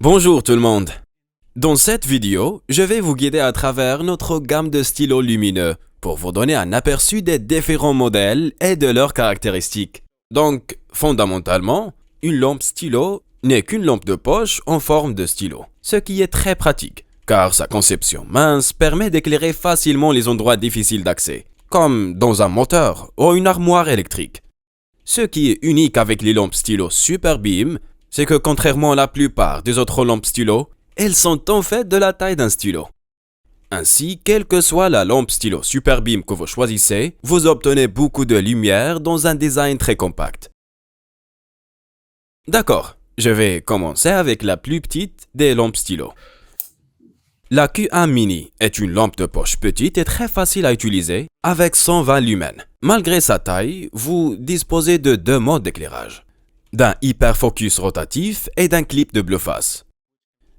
Bonjour tout le monde. Dans cette vidéo, je vais vous guider à travers notre gamme de stylos lumineux pour vous donner un aperçu des différents modèles et de leurs caractéristiques. Donc, fondamentalement, une lampe stylo n'est qu'une lampe de poche en forme de stylo, ce qui est très pratique, car sa conception mince permet d'éclairer facilement les endroits difficiles d'accès, comme dans un moteur ou une armoire électrique. Ce qui est unique avec les lampes stylo Super Beam, c'est que contrairement à la plupart des autres lampes stylo, elles sont en fait de la taille d'un stylo. Ainsi, quelle que soit la lampe stylo Super Beam que vous choisissez, vous obtenez beaucoup de lumière dans un design très compact. D'accord, je vais commencer avec la plus petite des lampes stylo. La Q1 Mini est une lampe de poche petite et très facile à utiliser avec 120 lumens. Malgré sa taille, vous disposez de deux modes d'éclairage, d'un hyperfocus rotatif et d'un clip de bleu face.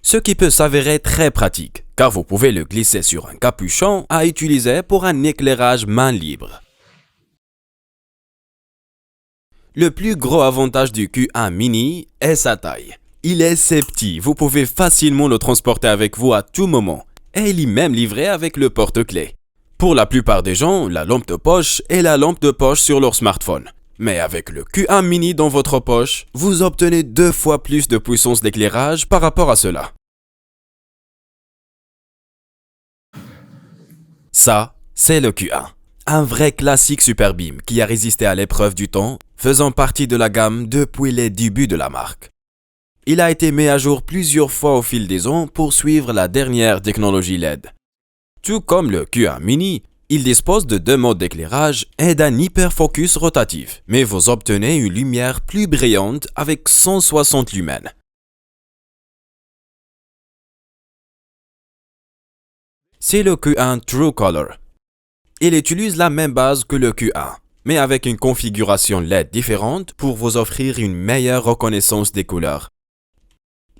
Ce qui peut s'avérer très pratique, car vous pouvez le glisser sur un capuchon à utiliser pour un éclairage main libre. Le plus gros avantage du Q1 Mini est sa taille. Il est assez petit, vous pouvez facilement le transporter avec vous à tout moment, et il est même livré avec le porte-clés. Pour la plupart des gens, la lampe de poche est la lampe de poche sur leur smartphone. Mais avec le Q1 Mini dans votre poche, vous obtenez 2 fois plus de puissance d'éclairage par rapport à cela. Ça, c'est le Q1. Un vrai classique Super Beam qui a résisté à l'épreuve du temps, faisant partie de la gamme depuis les débuts de la marque. Il a été mis à jour plusieurs fois au fil des ans pour suivre la dernière technologie LED. Tout comme le Q1 Mini, il dispose de 2 modes d'éclairage et d'un hyperfocus rotatif, mais vous obtenez une lumière plus brillante avec 160 lumens. C'est le Q1 True Color. Il utilise la même base que le Q1, mais avec une configuration LED différente pour vous offrir une meilleure reconnaissance des couleurs.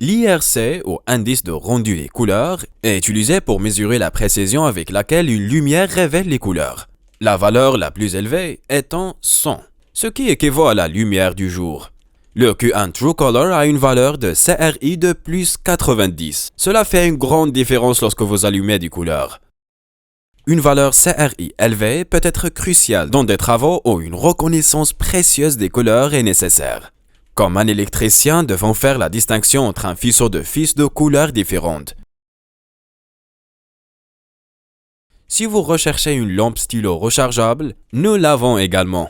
L'IRC, ou indice de rendu des couleurs, est utilisé pour mesurer la précision avec laquelle une lumière révèle les couleurs. La valeur la plus élevée étant 100, ce qui équivaut à la lumière du jour. Le Q1 True Color a une valeur de CRI de plus 90. Cela fait une grande différence lorsque vous allumez des couleurs. Une valeur CRI élevée peut être cruciale dans des travaux où une reconnaissance précieuse des couleurs est nécessaire, comme un électricien devant faire la distinction entre un faisceau de fils de couleurs différentes. Si vous recherchez une lampe stylo rechargeable, nous l'avons également.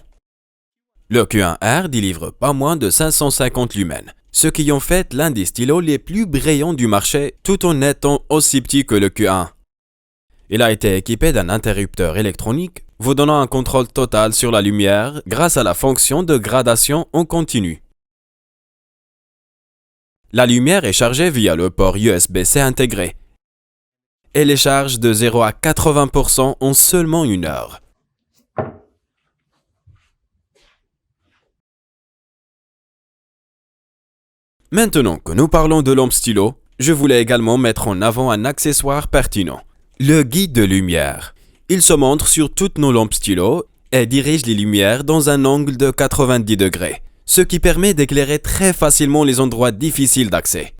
Le Q1R délivre pas moins de 550 lumens, ce qui en fait l'un des stylos les plus brillants du marché tout en étant aussi petit que le Q1. Il a été équipé d'un interrupteur électronique, vous donnant un contrôle total sur la lumière grâce à la fonction de gradation en continu. La lumière est chargée via le port USB-C intégré. Elle est charge de 0 à 80% en seulement 1 heure. Maintenant que nous parlons de lampe stylo, je voulais également mettre en avant un accessoire pertinent, le guide de lumière. Il se montre sur toutes nos lampes stylo et dirige les lumières dans un angle de 90 degrés. Ce qui permet d'éclairer très facilement les endroits difficiles d'accès.